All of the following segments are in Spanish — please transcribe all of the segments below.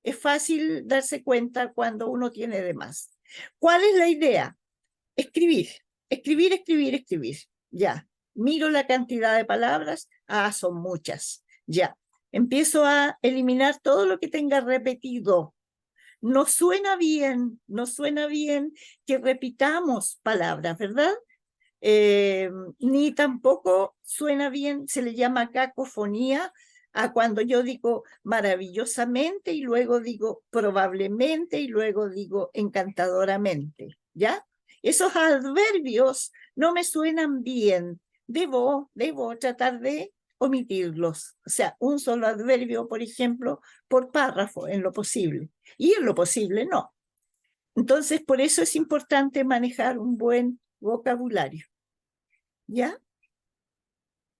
es fácil darse cuenta cuando uno tiene de más. ¿Cuál es la idea? Escribir, escribir, escribir, escribir. Ya. Miro la cantidad de palabras. Ah, son muchas. Ya. Empiezo a eliminar todo lo que tenga repetido. No suena bien que repitamos palabras, ¿verdad? Ni tampoco suena bien, se le llama cacofonía a cuando yo digo maravillosamente y luego digo probablemente y luego digo encantadoramente, ¿ya? Esos adverbios no me suenan bien. Debo tratar de omitirlos. O sea, un solo adverbio, por ejemplo, por párrafo, en lo posible. Y en lo posible no. Entonces, por eso es importante manejar un buen vocabulario. ¿Ya?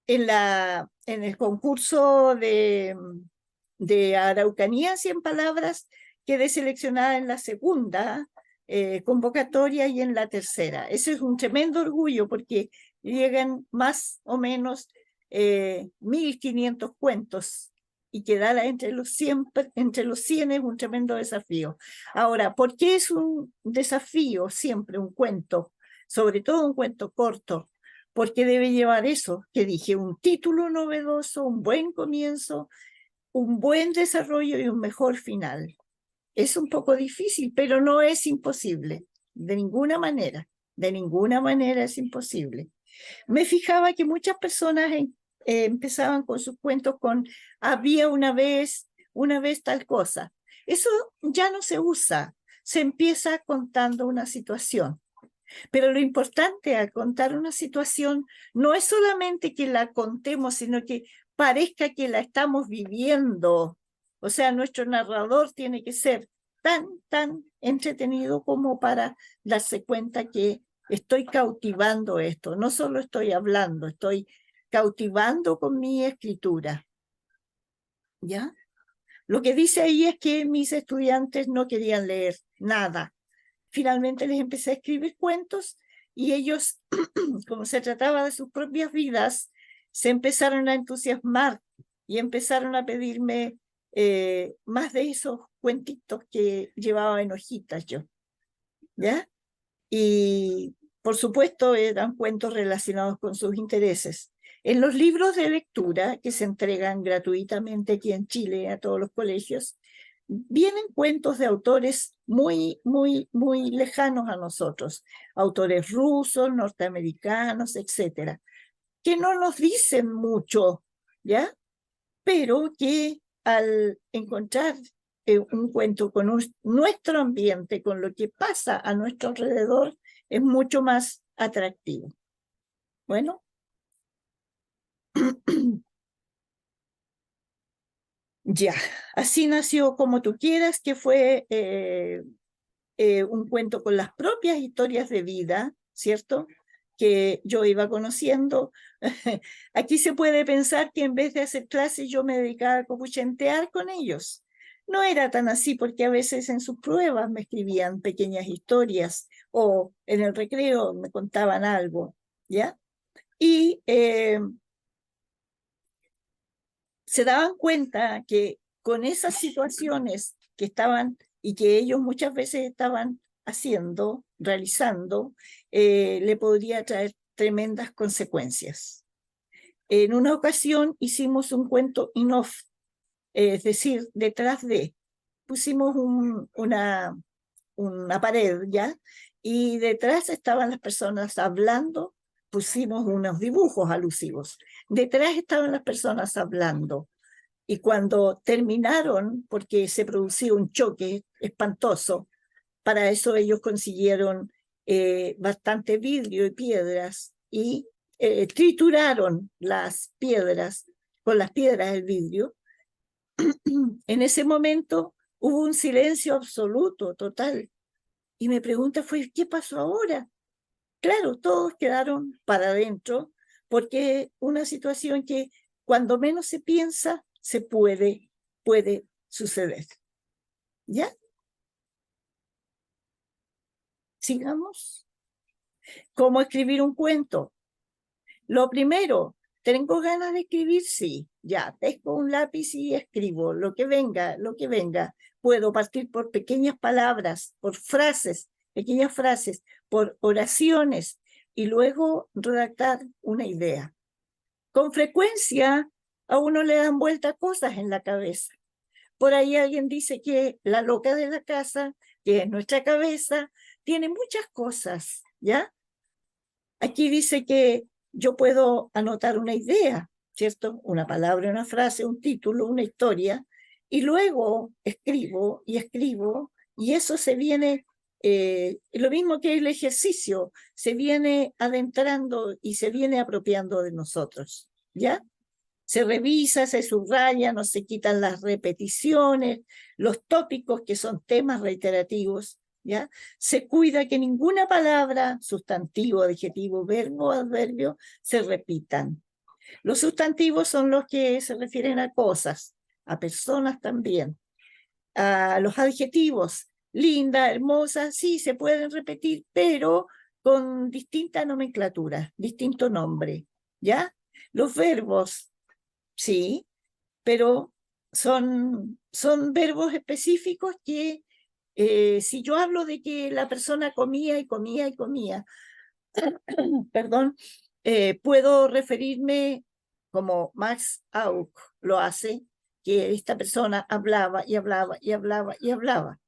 En el concurso de Araucanía 100 palabras quedé seleccionada en la segunda convocatoria y en la tercera. Eso es un tremendo orgullo porque llegan más o menos 1500 cuentos y quedar entre los 100 es un tremendo desafío. Ahora, ¿por qué es un desafío siempre un cuento? Sobre todo un cuento corto, porque debe llevar eso que dije, un título novedoso, un buen comienzo, un buen desarrollo y un mejor final. Es un poco difícil, pero no es imposible, de ninguna manera es imposible. Me fijaba que muchas personas empezaban con sus cuentos con había una vez tal cosa. Eso ya no se usa, se empieza contando una situación. Pero lo importante al contar una situación no es solamente que la contemos, sino que parezca que la estamos viviendo. O sea, nuestro narrador tiene que ser tan entretenido como para darse cuenta que estoy cautivando esto. No solo estoy hablando, estoy cautivando con mi escritura. ¿Ya? Lo que dice ahí es que mis estudiantes no querían leer nada. Finalmente les empecé a escribir cuentos y ellos, como se trataba de sus propias vidas, se empezaron a entusiasmar y empezaron a pedirme más de esos cuentitos que llevaba en hojitas yo, ¿ya? Y por supuesto eran cuentos relacionados con sus intereses. En los libros de lectura que se entregan gratuitamente aquí en Chile a todos los colegios, vienen cuentos de autores muy lejanos a nosotros, autores rusos, norteamericanos, etcétera, que no nos dicen mucho, ¿ya? Pero que al encontrar un cuento con nuestro ambiente, con lo que pasa a nuestro alrededor, es mucho más atractivo. Bueno, ya, así nació Como tú quieras, que fue un cuento con las propias historias de vida, ¿cierto? Que yo iba conociendo. Aquí se puede pensar que en vez de hacer clases yo me dedicaba a copuchentear con ellos. No era tan así porque a veces en sus pruebas me escribían pequeñas historias o en el recreo me contaban algo, ¿ya? Y se daban cuenta que con esas situaciones que estaban y que ellos muchas veces estaban haciendo, realizando, le podría traer tremendas consecuencias. En una ocasión hicimos un cuento in-off, es decir, detrás de, pusimos una pared, ¿ya? Y detrás estaban las personas hablando, pusimos unos dibujos alusivos. Detrás estaban las personas hablando. Y cuando terminaron, porque se producía un choque espantoso, para eso ellos consiguieron bastante vidrio y piedras y trituraron las piedras con las piedras del vidrio. En ese momento hubo un silencio absoluto, total. Y mi pregunta fue, ¿qué pasó ahora? Claro, todos quedaron para adentro porque es una situación que cuando menos se piensa, puede suceder. ¿Ya? Sigamos. ¿Cómo escribir un cuento? Lo primero, ¿Tengo ganas de escribir? Sí, ya, pesco un lápiz y escribo lo que venga, lo que venga. Puedo partir por pequeñas palabras, por frases, pequeñas frases, por oraciones y luego redactar una idea. Con frecuencia a uno le dan vuelta cosas en la cabeza. Por ahí alguien dice que la loca de la casa, que es nuestra cabeza, tiene muchas cosas, ¿ya? Aquí dice que yo puedo anotar una idea, ¿cierto? Una palabra, una frase, un título, una historia, y luego escribo y escribo, y eso se viene, lo mismo que el ejercicio, se viene adentrando y se viene apropiando de nosotros, ¿ya? Se revisa, se subraya, no se quitan las repeticiones, los tópicos que son temas reiterativos, ¿ya? Se cuida que ninguna palabra, sustantivo, adjetivo, verbo, adverbio, se repitan. Los sustantivos son los que se refieren a cosas, a personas también. A los adjetivos, linda, hermosa, sí, se pueden repetir, pero con distinta nomenclatura, distinto nombre, ¿ya? Los verbos, sí, pero son verbos específicos que si yo hablo de que la persona comía y comía y comía, perdón, puedo referirme como Max Auck lo hace, que esta persona hablaba y hablaba y hablaba y hablaba.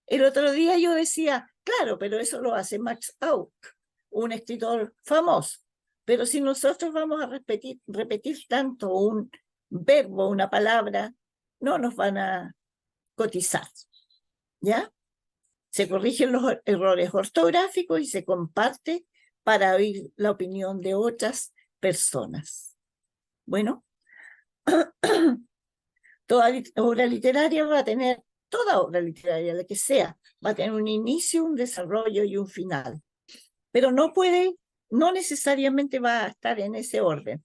El otro día yo decía, claro, pero eso lo hace Max Auck, un escritor famoso. Pero si nosotros vamos a repetir tanto un verbo, una palabra, no nos van a cotizar, ¿ya? Se corrigen los errores ortográficos y se comparte para oír la opinión de otras personas. Bueno, toda obra literaria va a tener, toda obra literaria, la que sea, va a tener un inicio, un desarrollo y un final. Pero no necesariamente va a estar en ese orden.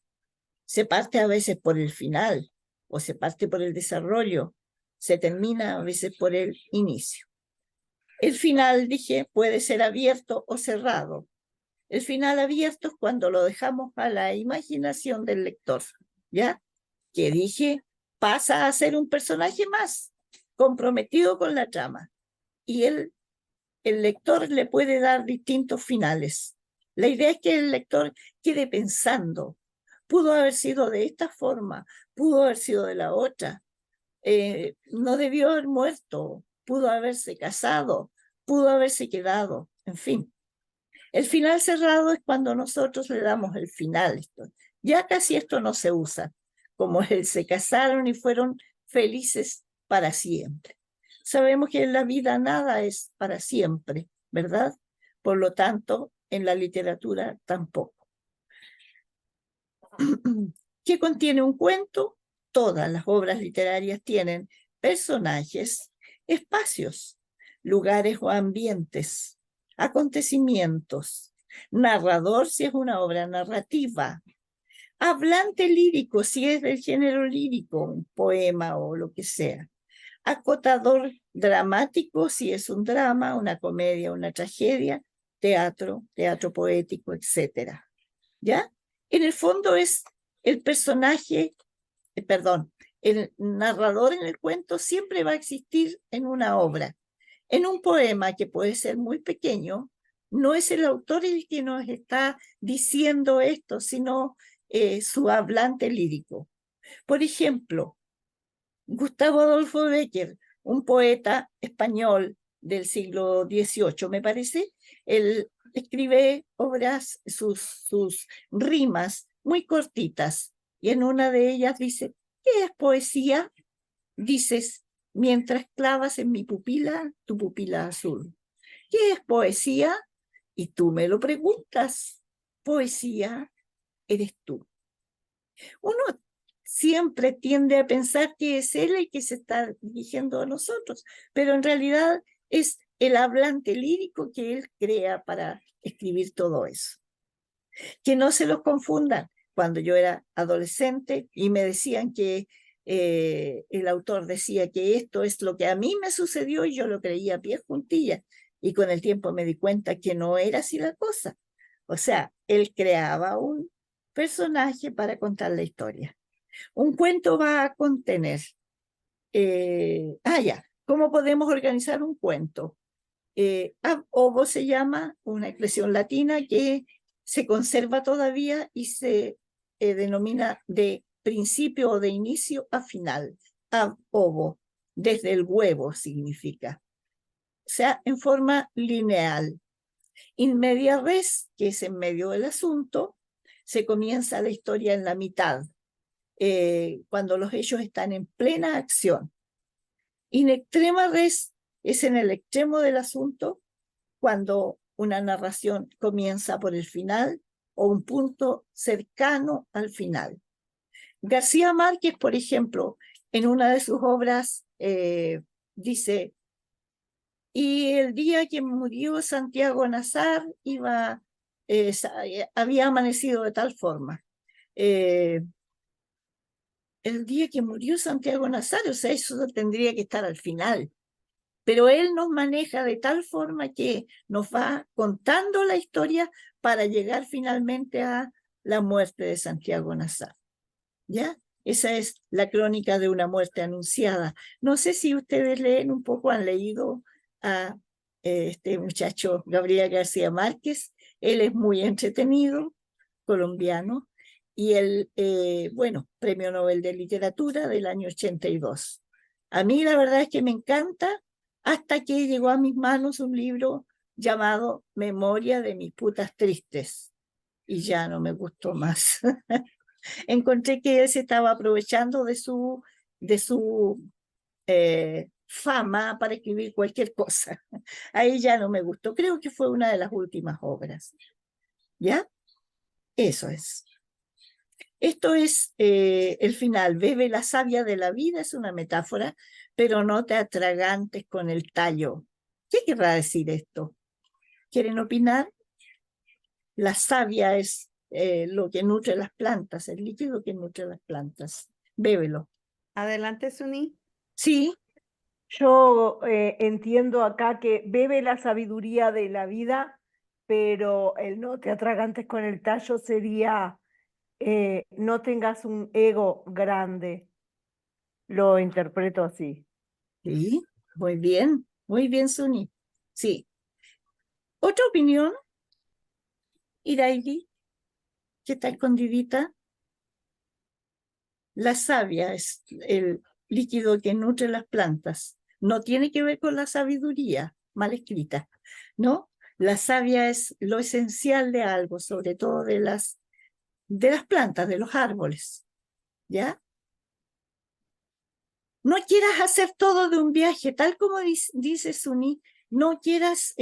Se parte a veces por el final, o se parte por el desarrollo, se termina a veces por el inicio. El final, dije, puede ser abierto o cerrado. El final abierto es cuando lo dejamos a la imaginación del lector, ¿ya? Que dije, pasa a ser un personaje más, comprometido con la trama. Y el lector le puede dar distintos finales. La idea es que el lector quede pensando, pudo haber sido de esta forma, pudo haber sido de la otra, no debió haber muerto, pudo haberse casado, pudo haberse quedado, en fin. El final cerrado es cuando nosotros le damos el final. Ya casi esto no se usa, como el se casaron y fueron felices para siempre. Sabemos que en la vida nada es para siempre, ¿verdad? Por lo tanto, en la literatura tampoco. ¿Qué contiene un cuento? Todas las obras literarias tienen personajes, espacios, lugares o ambientes, acontecimientos, narrador si es una obra narrativa, hablante lírico si es del género lírico, un poema o lo que sea, acotador dramático si es un drama, una comedia, una tragedia, teatro poético, etc. ¿Ya? En el fondo es el personaje, perdón, el narrador en el cuento siempre va a existir en una obra. En un poema que puede ser muy pequeño, no es el autor el que nos está diciendo esto, sino su hablante lírico. Por ejemplo, Gustavo Adolfo Bécquer, un poeta español del siglo XVIII, me parece, él escribe obras, sus rimas muy cortitas, y en una de ellas dice, ¿qué es poesía? Dices, mientras clavas en mi pupila, tu pupila azul. ¿Qué es poesía? Y tú me lo preguntas. Poesía eres tú. Uno siempre tiende a pensar que es él el que se está dirigiendo a nosotros, pero en realidad es el hablante lírico que él crea para escribir todo eso. Que no se los confundan. Cuando yo era adolescente y me decían que el autor decía que esto es lo que a mí me sucedió y yo lo creía a pie juntillas, y con el tiempo me di cuenta que no era así la cosa. O sea, él creaba un personaje para contar la historia. Un cuento va a contener, ¿cómo podemos organizar un cuento? Ab ovo se llama una expresión latina que se conserva todavía y se denomina de principio o de inicio a final. Ab ovo, desde el huevo significa. O sea, en forma lineal. In media res, que es en medio del asunto, se comienza la historia en la mitad, cuando los hechos están en plena acción. In extrema res es en el extremo del asunto, cuando una narración comienza por el final o un punto cercano al final. García Márquez, por ejemplo, en una de sus obras dice, y el día que murió Santiago Nazar había amanecido de tal forma. El día que murió Santiago Nazar, o sea, eso tendría que estar al final. Pero él nos maneja de tal forma que nos va contando la historia para llegar finalmente a la muerte de Santiago Nazar. ¿Ya? Esa es la crónica de una muerte anunciada. No sé si ustedes leen un poco, han leído a este muchacho Gabriel García Márquez. Él es muy entretenido, colombiano, y él, bueno, Premio Nobel de Literatura del año 82. A mí la verdad es que me encanta, hasta que llegó a mis manos un libro llamado Memoria de mis putas tristes, y ya no me gustó más. Encontré que él se estaba aprovechando de su fama para escribir cualquier cosa. Ahí ya no me gustó. Creo que fue una de las últimas obras. ¿Ya? Eso es. Esto es el final. Bebe la savia de la vida, es una metáfora, pero no te atragantes con el tallo. ¿Qué querrá decir esto? ¿Quieren opinar? La savia es lo que nutre las plantas, el líquido que nutre las plantas. Bébelo. Adelante, Suni. Sí. Yo entiendo acá que bebe la sabiduría de la vida, pero el no te atragantes con el tallo sería no tengas un ego grande. Lo interpreto así. Sí, muy bien, Suni. Sí. ¿Otra opinión? Iraidi, que está escondidita. La savia es el líquido que nutre las plantas. No tiene que ver con la sabiduría mal escrita, ¿no? La savia es lo esencial de algo, sobre todo de las plantas, de los árboles, ¿ya? No quieras hacer todo de un viaje, tal como dice Suni, no quieras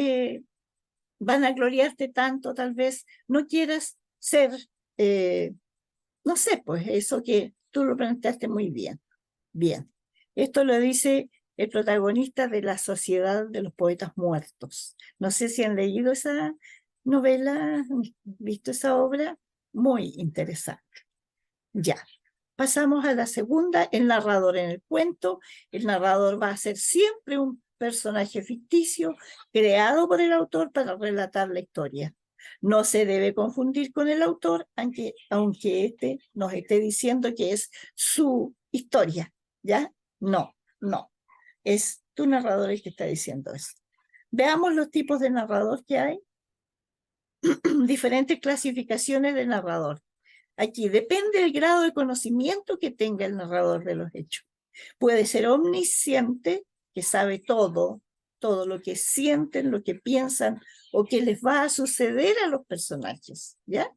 vanagloriarte tanto, tal vez, no quieras ser, no sé, pues eso que tú lo planteaste muy bien. Bien, esto lo dice el protagonista de La Sociedad de los Poetas Muertos. No sé si han leído esa novela, visto esa obra, muy interesante. Ya. Pasamos a la segunda, el narrador en el cuento. El narrador va a ser siempre un personaje ficticio creado por el autor para relatar la historia. No se debe confundir con el autor, aunque este nos esté diciendo que es su historia, ¿ya? No. Es tu narrador el que está diciendo eso. Veamos los tipos de narrador que hay. Diferentes clasificaciones de narrador. Aquí depende del grado de conocimiento que tenga el narrador de los hechos. Puede ser omnisciente, que sabe todo lo que sienten, lo que piensan o que les va a suceder a los personajes, ¿ya?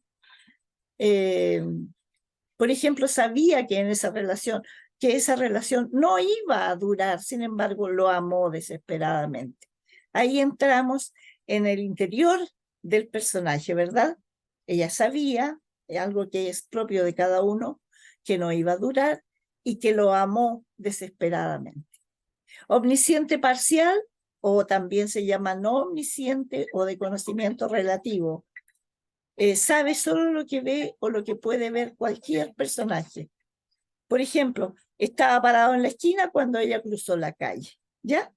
Por ejemplo, sabía que esa relación no iba a durar, sin embargo, lo amó desesperadamente. Ahí entramos en el interior del personaje, ¿verdad? Ella sabía, algo que es propio de cada uno, que no iba a durar y que lo amó desesperadamente. Omnisciente parcial, o también se llama no omnisciente o de conocimiento relativo. Sabe solo lo que ve o lo que puede ver cualquier personaje. Por ejemplo, estaba parado en la esquina cuando ella cruzó la calle, ¿ya?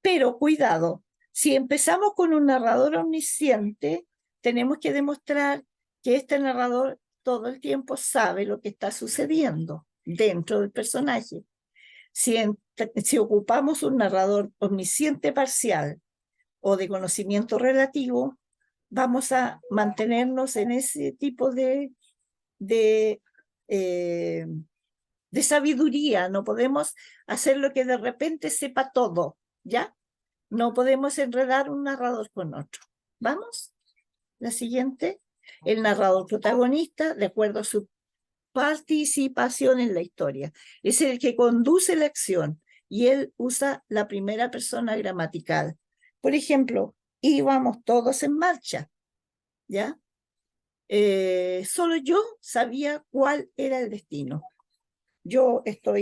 Pero cuidado, si empezamos con un narrador omnisciente, tenemos que demostrar que este narrador todo el tiempo sabe lo que está sucediendo dentro del personaje. Si ocupamos un narrador omnisciente parcial o de conocimiento relativo, vamos a mantenernos en ese tipo de, eh, de sabiduría. No podemos hacer lo que de repente sepa todo, ¿ya? No podemos enredar un narrador con otro. ¿Vamos? La siguiente. El narrador protagonista, de acuerdo a su participación en la historia, es el que conduce la acción y él usa la primera persona gramatical. Por ejemplo, íbamos todos en marcha, ¿ya? Solo yo sabía cuál era el destino. Yo la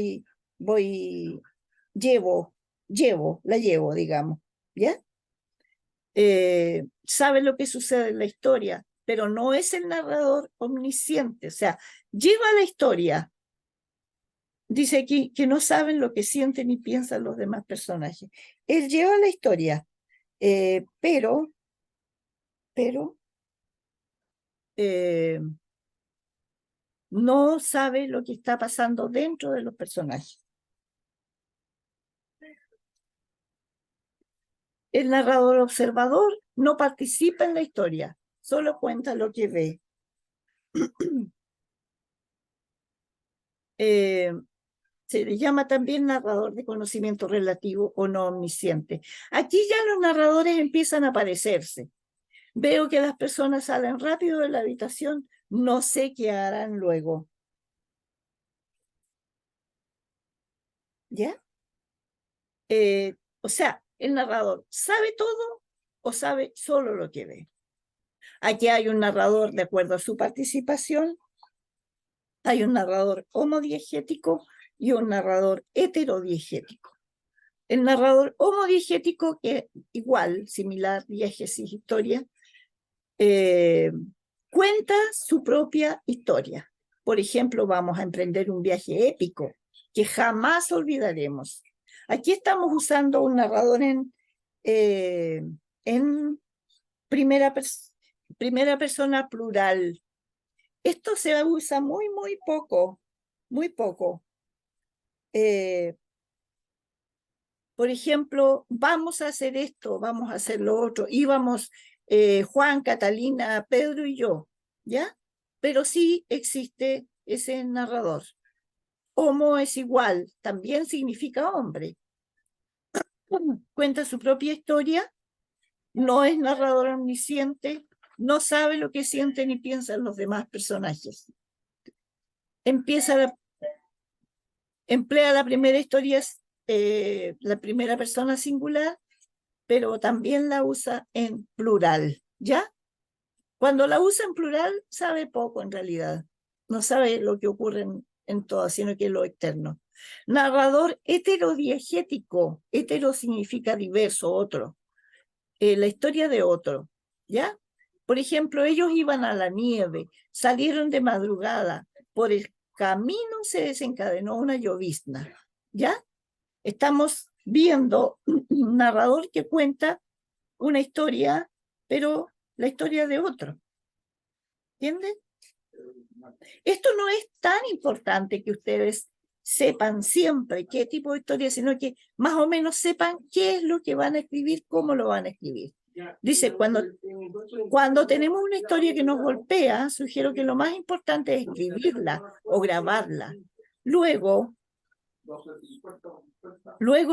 llevo, digamos, ¿ya? Sabe lo que sucede en la historia, pero no es el narrador omnisciente, o sea, lleva la historia. Dice aquí que no saben lo que sienten y piensan los demás personajes. Él lleva la historia, pero no sabe lo que está pasando dentro de los personajes. El narrador observador no participa en la historia, solo cuenta lo que ve. Se le llama también narrador de conocimiento relativo o no omnisciente. Aquí ya los narradores empiezan a aparecerse. Veo que las personas salen rápido de la habitación, no sé qué harán luego. ¿Ya? O sea, el narrador ¿sabe todo o sabe solo lo que ve? Aquí hay un narrador de acuerdo a su participación, hay un narrador homodiegético y un narrador heterodiegético. El narrador homodiegético, que igual, similar, diégesis, historia, cuenta su propia historia. Por ejemplo, vamos a emprender un viaje épico que jamás olvidaremos. Aquí estamos usando un narrador en primera persona plural. Esto se usa muy, muy poco, muy poco. Por ejemplo, vamos a hacer esto, vamos a hacer lo otro. Íbamos Juan, Catalina, Pedro y yo, ¿ya? Pero sí existe ese narrador. Homo es igual, también significa hombre. Cuenta su propia historia, no es narrador omnisciente, no sabe lo que sienten y piensan los demás personajes. Emplea la primera historia, la primera persona singular, pero también la usa en plural, ¿ya? Cuando la usa en plural, sabe poco en realidad. No sabe lo que ocurre en todo, sino que es lo externo. Narrador heterodiegético. Hetero significa diverso, otro. La historia de otro, ¿ya? Por ejemplo, ellos iban a la nieve, salieron de madrugada, por el camino se desencadenó una llovizna, ¿ya? Estamos viendo un narrador que cuenta una historia, pero la historia de otro. ¿Entienden? Esto no es tan importante que ustedes sepan siempre qué tipo de historia, sino que más o menos sepan qué es lo que van a escribir, cómo lo van a escribir. Dice, cuando tenemos una historia que nos golpea, sugiero que lo más importante es escribirla o grabarla. Luego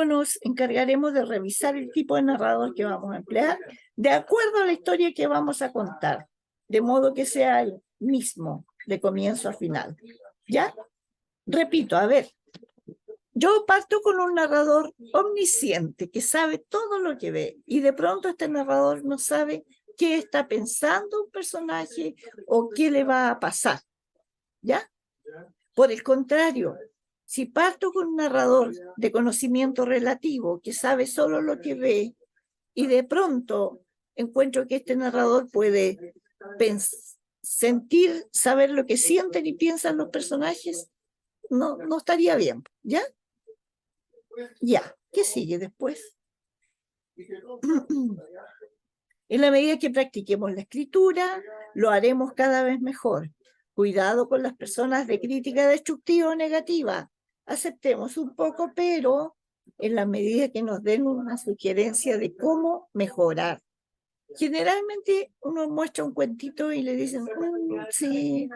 nos encargaremos de revisar el tipo de narrador que vamos a emplear de acuerdo a la historia que vamos a contar, de modo que sea el mismo de comienzo a final. ¿Ya? Repito, a ver. Yo parto con un narrador omnisciente que sabe todo lo que ve y de pronto este narrador no sabe qué está pensando un personaje o qué le va a pasar. ¿Ya? Por el contrario, si parto con un narrador de conocimiento relativo que sabe solo lo que ve y de pronto encuentro que este narrador puede sentir, saber lo que sienten y piensan los personajes, no estaría bien, ¿ya? Ya, ¿qué sigue después? En la medida que practiquemos la escritura, lo haremos cada vez mejor. Cuidado con las personas de crítica destructiva o negativa. Aceptemos un poco, pero en la medida que nos den una sugerencia de cómo mejorar. Generalmente uno muestra un cuentito y le dicen, sí,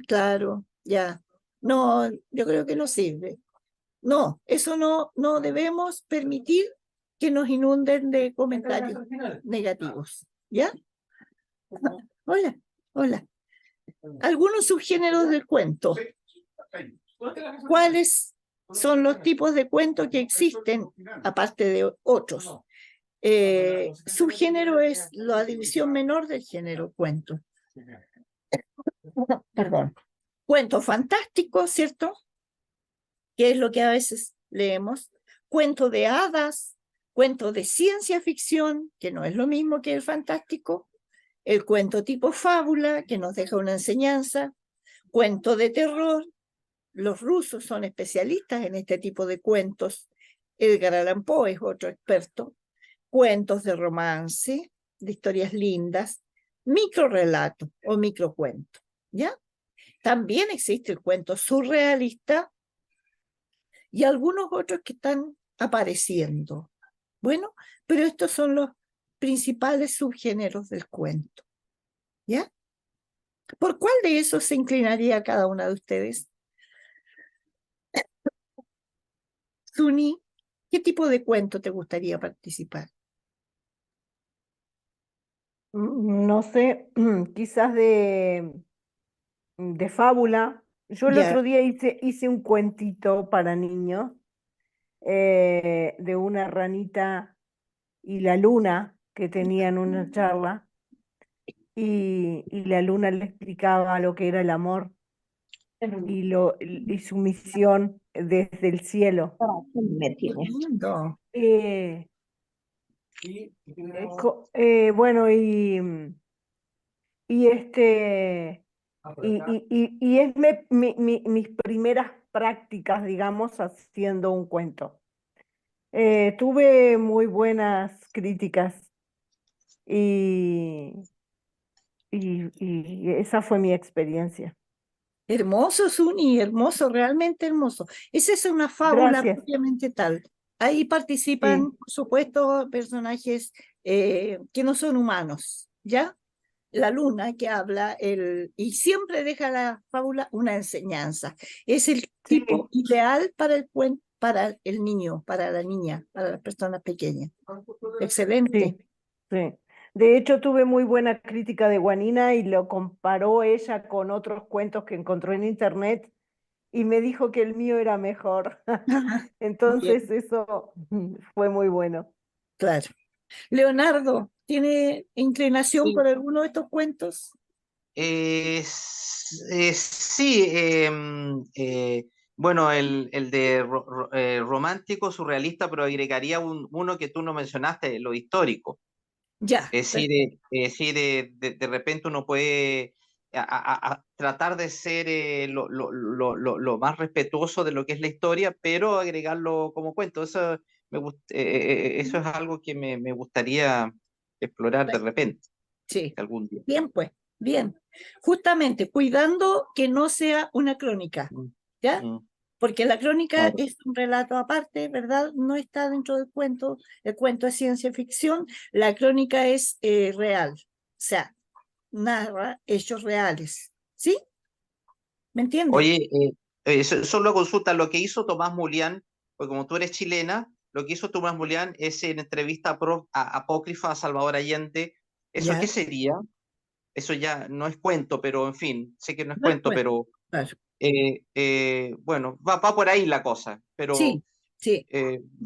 claro, ya. No, yo creo que no sirve. No, eso no debemos permitir que nos inunden de comentarios negativos. ¿Ya? Hola, hola. Algunos subgéneros del cuento. ¿Cuáles son los tipos de cuentos que existen, aparte de otros? Subgénero es la división menor del género cuento. Perdón. Cuento fantástico, ¿cierto? Que es lo que a veces leemos. Cuento de hadas, cuento de ciencia ficción, que no es lo mismo que el fantástico. El cuento tipo fábula, que nos deja una enseñanza. Cuento de terror. Los rusos son especialistas en este tipo de cuentos. Edgar Allan Poe es otro experto. Cuentos de romance, de historias lindas, microrelato o microcuento, ¿ya? También existe el cuento surrealista y algunos otros que están apareciendo. Bueno, pero estos son los principales subgéneros del cuento, ¿ya? ¿Por cuál de esos se inclinaría cada una de ustedes? Suni, ¿qué tipo de cuento te gustaría participar? No sé, quizás de fábula. Yo el Ya. otro día hice un cuentito para niños de una ranita y la luna que tenían una charla y la luna le explicaba lo que era el amor y su misión desde el cielo. Me tienes. Lindo. Eh, bueno, y este y es mis primeras prácticas, digamos, haciendo un cuento. Tuve muy buenas críticas y, y esa fue mi experiencia. Hermoso, Suni, hermoso, realmente hermoso. Esa es una fábula Gracias. propiamente tal. Ahí participan, Sí, por supuesto, personajes que no son humanos, ¿ya? La luna que habla, y siempre deja la fábula una enseñanza. Es el tipo sí, ideal para el para el niño, para la niña, para las personas pequeñas. Excelente. sí, sí. De hecho, tuve muy buena crítica de Guanina y lo comparó ella con otros cuentos que encontró en internet y me dijo que el mío era mejor. Bien, Entonces, eso fue muy bueno. claro. Leonardo, ¿tiene inclinación Sí, por alguno de estos cuentos? sí, bueno, el de romántico, surrealista, pero agregaría uno que tú no mencionaste, lo histórico. Ya, Es decir, perfecto. de repente uno puede tratar de ser lo más respetuoso de lo que es la historia, pero agregarlo como cuento. Eso es algo que me gustaría explorar de repente, Sí, algún día. bien, pues, bien. Justamente, cuidando que no sea una crónica, Mm, ¿ya? mm, Porque la crónica claro. es un relato aparte, ¿verdad? No está dentro del cuento. El cuento es ciencia ficción, la crónica es real, o sea, narra hechos reales, ¿sí? ¿Me entiendes? Oye, solo consulta lo que hizo Tomás Mulián, porque como tú eres chilena, lo que hizo Tomás Mulián es en entrevista apócrifa a Salvador Allende. ¿Eso qué Ya, sería? Eso ya no es cuento, pero en fin, sé que no es no es cuento, cuento, pero claro. bueno, va por ahí la cosa, pero Sí, sí,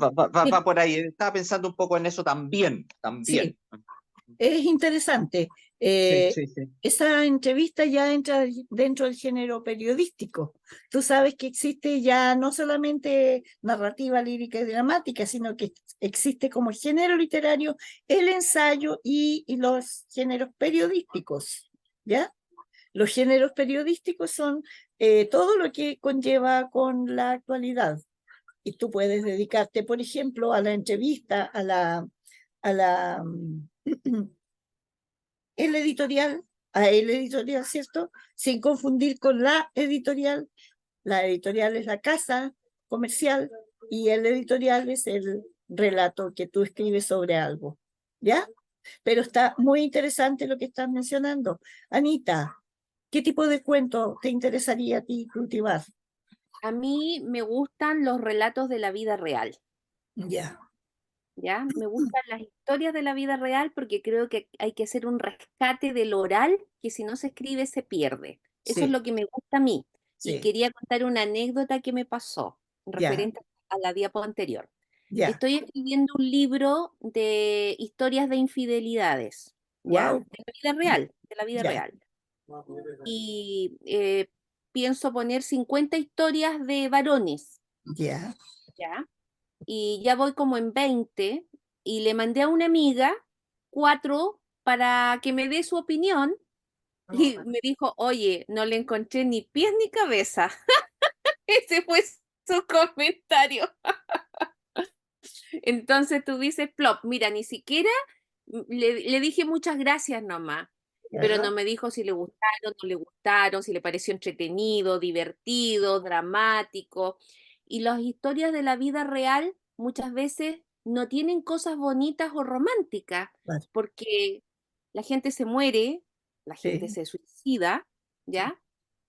va sí, por ahí. Estaba pensando un poco en eso también, sí. también. Es interesante. Sí, Eh, sí, sí. Esa entrevista ya entra dentro del género periodístico. Tú sabes que existe ya no solamente narrativa lírica y dramática, sino que existe como género literario el ensayo y los géneros periodísticos, ¿ya? Los géneros periodísticos son todo lo que conlleva con la actualidad. Y tú puedes dedicarte, por ejemplo, a la entrevista, a la el editorial, a el editorial, ¿cierto? Sin confundir con la editorial. La editorial es la casa comercial y el editorial es el relato que tú escribes sobre algo, ¿ya? Pero está muy interesante lo que estás mencionando. Anita, ¿qué tipo de cuento te interesaría a ti cultivar? A mí me gustan los relatos de la vida real, Ya, ¿ya? Me gustan las historias de la vida real porque creo que hay que hacer un rescate del oral que si no se escribe se pierde. Eso es sí, lo que me gusta a mí. Y sí, quería contar una anécdota que me pasó ya, referente a la diapo anterior. ya. Estoy escribiendo un libro de historias de infidelidades, ¿ya? Wow, De la vida real, de la vida ya, real. Y pienso poner 50 historias de varones, ya. ¿ya? Y ya voy como en 20 y le mandé a una amiga 4 para que me dé su opinión y me dijo, oye, no le encontré ni pies ni cabeza. Ese fue su comentario. Entonces tú dices, plop, mira, ni siquiera le dije muchas gracias nomás, pero no me dijo si le gustaron, no le gustaron, si le pareció entretenido, divertido, dramático. Y las historias de la vida real muchas veces no tienen cosas bonitas o románticas, Claro, porque la gente se muere, la gente sí, se suicida, sí. ¿ya?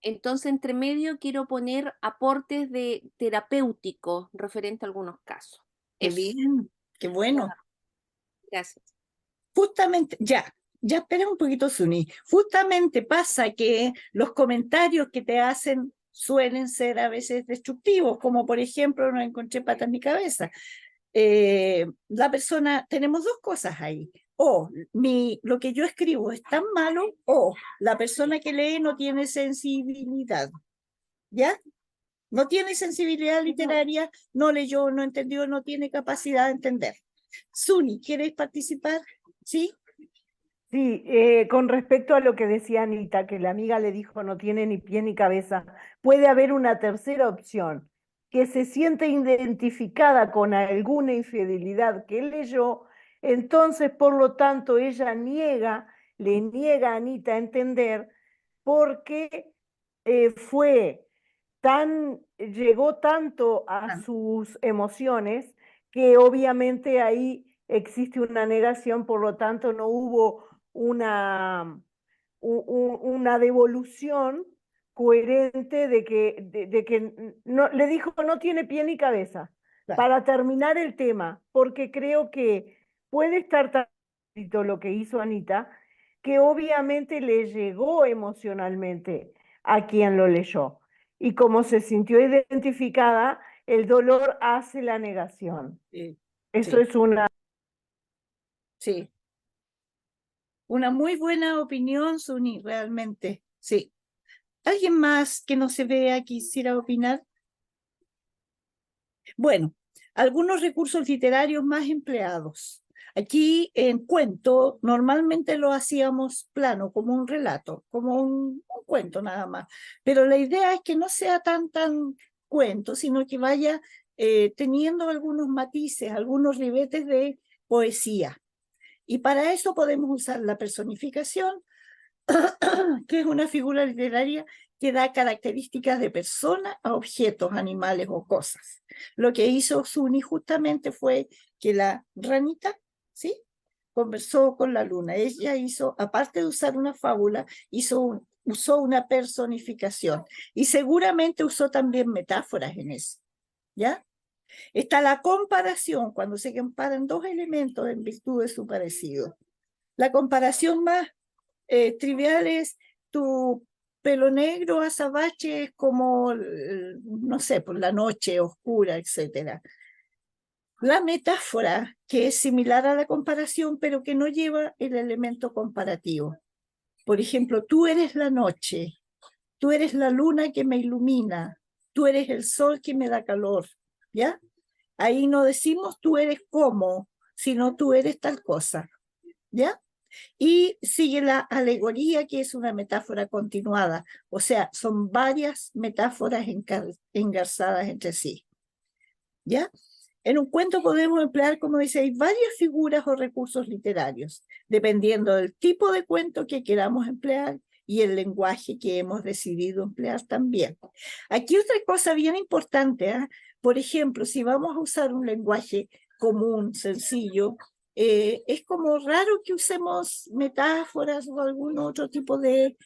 Entonces, entre medio quiero poner aportes de terapéuticos referente a algunos casos. Qué Eso, bien, qué bueno. gracias. Justamente, ya espera un poquito, Suni. Justamente pasa que los comentarios que te hacen suelen ser a veces destructivos, como por ejemplo, no encontré patas en mi cabeza. La persona, tenemos dos cosas ahí. O lo que yo escribo es tan malo, o la persona que lee no tiene sensibilidad, ¿ya? No tiene sensibilidad literaria, no leyó, no entendió, no tiene capacidad de entender. Suni, ¿quieres participar? ¿Sí? Sí, con respecto a lo que decía Anita, que la amiga le dijo no tiene ni pie ni cabeza, puede haber una tercera opción, que se siente identificada con alguna infidelidad que él leyó, entonces por lo tanto ella le niega a Anita a entender porque llegó tanto a Ah, sus emociones que obviamente ahí existe una negación, por lo tanto no hubo una devolución coherente de que no, le dijo no tiene pie ni cabeza. claro. Para terminar el tema, porque creo que puede estar tan escrito lo que hizo Anita, que obviamente le llegó emocionalmente a quien lo leyó. Y como se sintió identificada, el dolor hace la negación. Sí, Eso sí, es una... sí. Una muy buena opinión, Suni, realmente. Sí. ¿Alguien más que no se vea quisiera opinar? Bueno, algunos recursos literarios más empleados. Aquí en cuento normalmente lo hacíamos plano, como un relato, como un cuento nada más. Pero la idea es que no sea tan cuento, sino que vaya teniendo algunos matices, algunos ribetes de poesía. Y para eso podemos usar la personificación, que es una figura literaria que da características de persona a objetos, animales o cosas. Lo que hizo Suni justamente fue que la ranita, ¿sí?, conversó con la luna. Ella hizo, aparte de usar una fábula, usó una personificación y seguramente usó también metáforas en eso, ¿ya? Está la comparación, cuando se comparan dos elementos en virtud de su parecido. La comparación más trivial es tu pelo negro azabache es como, no sé, por la noche oscura, etc. La metáfora, que es similar a la comparación, pero que no lleva el elemento comparativo. Por ejemplo, tú eres la noche, tú eres la luna que me ilumina, tú eres el sol que me da calor, ¿ya? Ahí no decimos tú eres como, sino tú eres tal cosa, ¿ya? Y sigue la alegoría, que es una metáfora continuada, o sea, son varias metáforas engarzadas entre sí, ¿ya? En un cuento podemos emplear, como dice, varias figuras o recursos literarios, dependiendo del tipo de cuento que queramos emplear y el lenguaje que hemos decidido emplear también. Aquí otra cosa bien importante, ¿eh? Por ejemplo, si vamos a usar un lenguaje común, sencillo, es como raro que usemos metáforas o algún otro tipo de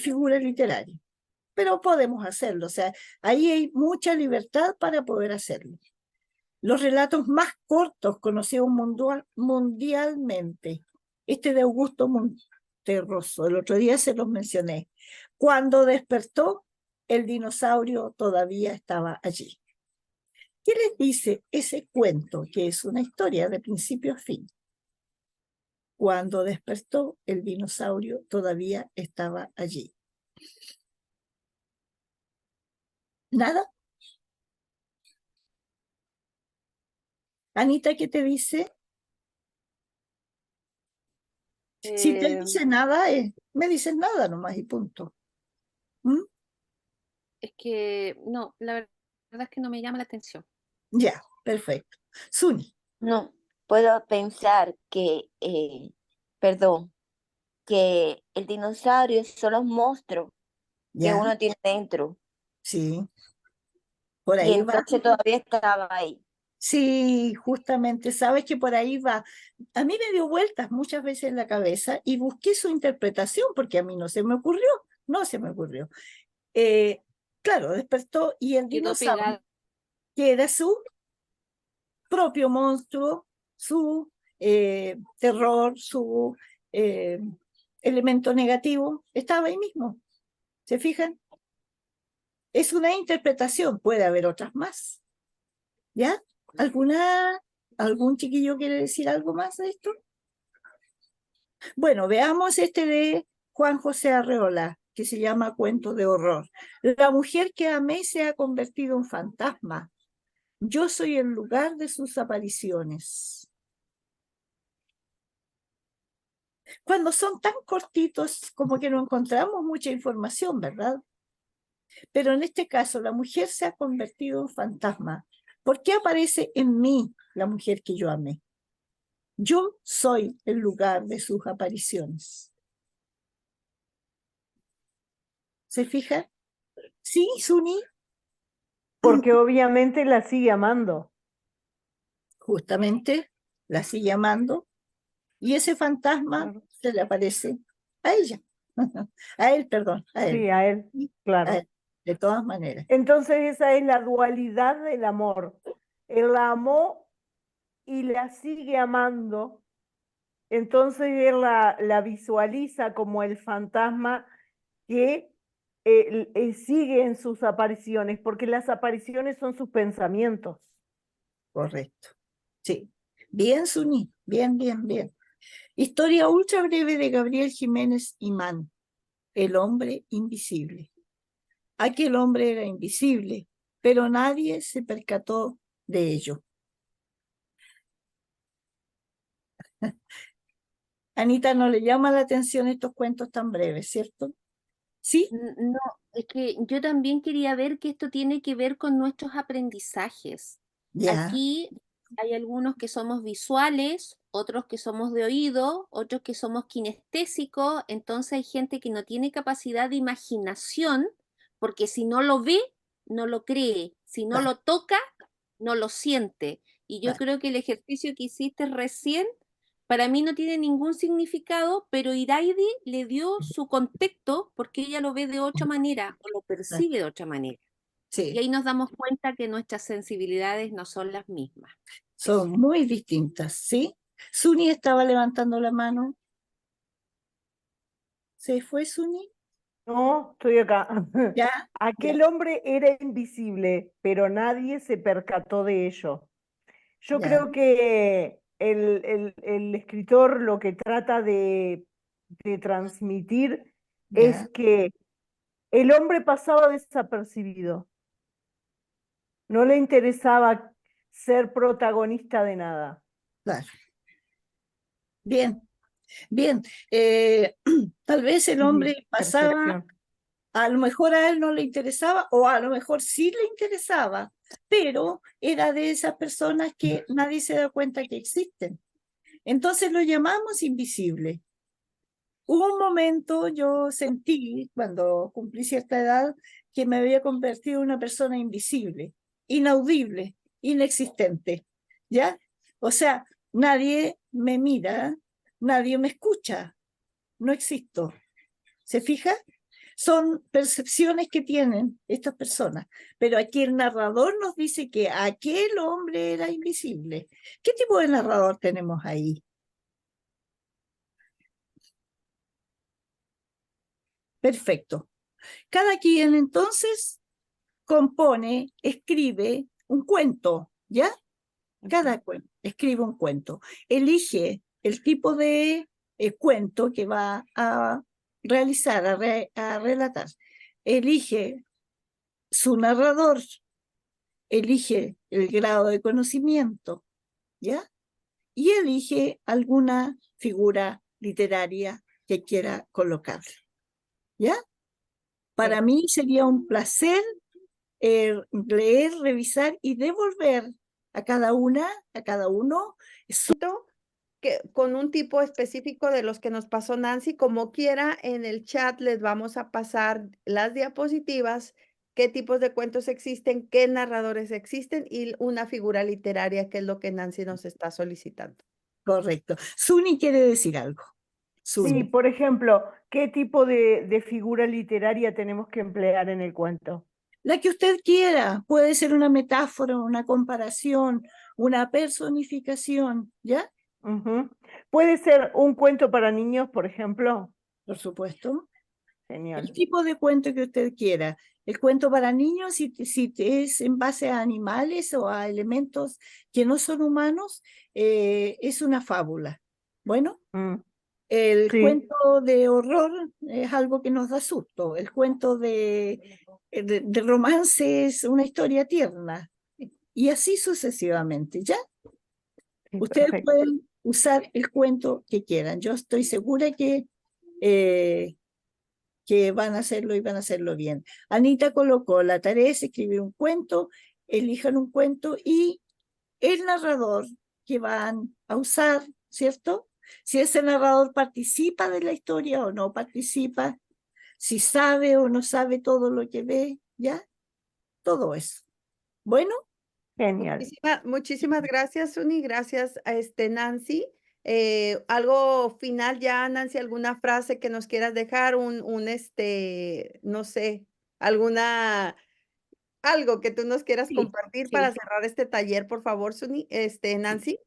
figura literaria, pero podemos hacerlo, o sea, ahí hay mucha libertad para poder hacerlo. Los relatos más cortos conocidos mundialmente, este de Augusto Monterroso, el otro día se los mencioné. Cuando despertó, el dinosaurio todavía estaba allí. ¿Qué les dice ese cuento, que es una historia de principio a fin? Cuando despertó, el dinosaurio todavía estaba allí. ¿Nada? Anita, ¿qué te dice? Si te dice nada, me dices nada nomás y punto. ¿Mm? Es que no, la verdad es que no me llama la atención. Ya, perfecto. Suni. No, puedo pensar que, perdón, que el dinosaurio son los monstruos que Ya, uno tiene dentro. sí, por Y ahí va. entonces todavía estaba ahí. Sí, justamente, sabes que por ahí va. A mí me dio vueltas muchas veces en la cabeza y busqué su interpretación porque a mí no se me ocurrió, no se me ocurrió. Claro, despertó y el Quedó dinosaurio, pegada. que era su propio monstruo, su terror, su elemento negativo, estaba ahí mismo. ¿Se fijan? Es una interpretación, puede haber otras más. ¿Ya? ¿Algún chiquillo quiere decir algo más de esto? Bueno, veamos este de Juan José Arreola, que se llama Cuento de Horror. La mujer que amé se ha convertido en fantasma. Yo soy el lugar de sus apariciones. Cuando son tan cortitos, como que no encontramos mucha información, ¿verdad? Pero en este caso, la mujer se ha convertido en fantasma. ¿Por qué aparece en mí la mujer que yo amé? Yo soy el lugar de sus apariciones. ¿Se fija? Sí, Suni, Porque obviamente la sigue amando. justamente la sigue amando y ese fantasma Claro. se le aparece a ella. A él, perdón, a él. Sí, a él, A claro. él, de todas maneras. Entonces esa es la dualidad del amor. Él la amó y la sigue amando. Entonces él la visualiza como el fantasma que sigue en sus apariciones, porque las apariciones son sus pensamientos. Correcto. Sí. Bien, Suni. Bien, bien, bien. Historia ultra breve de Gabriel Jiménez Imán. El hombre invisible. Aquel hombre era invisible, pero nadie se percató de ello. Anita, no le llama la atención estos cuentos tan breves, ¿cierto? ¿Sí? No, es que yo también quería ver que esto tiene que ver con nuestros aprendizajes. Ya, Aquí hay algunos que somos visuales, otros que somos de oído, otros que somos kinestésicos, entonces hay gente que no tiene capacidad de imaginación, porque si no lo ve, no lo cree, si no claro, lo toca, no lo siente. Y yo claro. creo que el ejercicio que hiciste recién para mí no tiene ningún significado, pero Iraidi le dio su contexto porque ella lo ve de otra manera o lo Claro. percibe de otra manera. Y Sí, ahí nos damos cuenta que nuestras sensibilidades no son las mismas. son muy distintas, ¿sí? Suni estaba levantando la mano. ¿Se fue Suni? No, estoy acá. Ya, ya, Aquel hombre era invisible, pero nadie se percató de ello. Yo ya, creo que el escritor lo que trata de transmitir es ya, que el hombre pasaba desapercibido, no le interesaba ser protagonista de nada. claro. Bien, bien. Tal vez el Es mi hombre pasaba percepción. A lo mejor a él no le interesaba o a lo mejor sí le interesaba, pero era de esas personas que nadie se da cuenta que existen. Entonces lo llamamos invisible. Hubo un momento, yo sentí, cuando cumplí cierta edad, que me había convertido en una persona invisible, inaudible, inexistente, ¿ya? O sea, nadie me mira, nadie me escucha, no existo. ¿Se fija? Son percepciones que tienen estas personas, pero aquí el narrador nos dice que aquel hombre era invisible. ¿Qué tipo de narrador tenemos ahí? Perfecto. Cada quien entonces compone, escribe un cuento, ¿ya? Cada cuento escribe un cuento. Elige el tipo de cuento que va a realizar, a relatar. Elige su narrador, elige el grado de conocimiento, ¿ya? Y elige alguna figura literaria que quiera colocar, ¿ya? Para mí sería un placer leer, revisar y devolver a cada uno su... Que, con un tipo específico de los que nos pasó Nancy, como quiera, en el chat les vamos a pasar las diapositivas, qué tipos de cuentos existen, qué narradores existen y una figura literaria, que es lo que Nancy nos está solicitando. Correcto. Suni quiere decir algo. Sí, Suni. por ejemplo, ¿qué tipo de figura literaria tenemos que emplear en el cuento? La que usted quiera. Puede ser una metáfora, una comparación, una personificación, ¿ya? Ujú. ¿Puede ser un cuento para niños, por ejemplo? Por supuesto. El Genial. tipo de cuento que usted quiera. El cuento para niños, si es en base a animales o a elementos que no son humanos, es una fábula. Bueno, Mm, el sí, cuento de horror es algo que nos da susto. El cuento de romance es una historia tierna. Y así sucesivamente, ¿ya? sí, Ustedes perfecto. pueden usar el cuento que quieran. Yo estoy segura que van a hacerlo y van a hacerlo bien. Anita colocó la tarea, es escribir un cuento, elijan un cuento y el narrador que van a usar, ¿cierto? Si ese narrador participa de la historia o no participa, si sabe o no sabe todo lo que ve, ¿ya? Todo eso. Bueno, Genial. Muchísimas gracias, Suni, gracias a Nancy. Algo final ya, Nancy, alguna frase que nos quieras dejar, no sé, algo que tú nos quieras sí, compartir para sí. cerrar este taller, por favor, Suni, Nancy.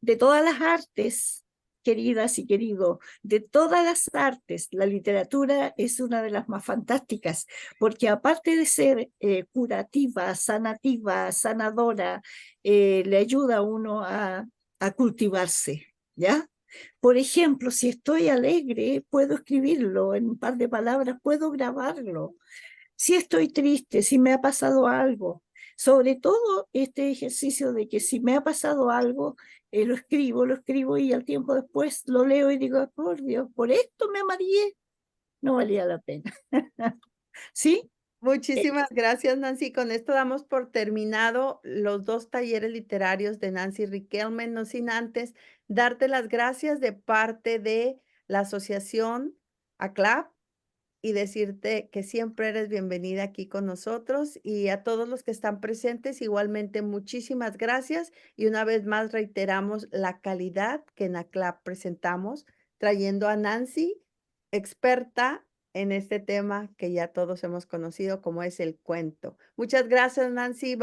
De todas las artes, queridas y queridos, de todas las artes, la literatura es una de las más fantásticas, porque aparte de ser curativa, sanativa, sanadora, le ayuda a uno a cultivarse, ¿ya? Por ejemplo, si estoy alegre, puedo escribirlo en un par de palabras, puedo grabarlo. Si estoy triste, si me ha pasado algo, sobre todo este ejercicio de que si me ha pasado algo, lo escribo y al tiempo después lo leo y digo, por Dios, por esto me amarillé, no valía la pena. ¿Sí? Muchísimas gracias, Nancy. Con esto damos por terminado los 2 talleres literarios de Nancy Riquelme, no sin antes darte las gracias de parte de la asociación ACLAP y decirte que siempre eres bienvenida aquí con nosotros, y a todos los que están presentes, igualmente muchísimas gracias, y una vez más reiteramos la calidad que en ACLAP presentamos, trayendo a Nancy, experta en este tema que ya todos hemos conocido, como es el cuento. Muchas gracias, Nancy.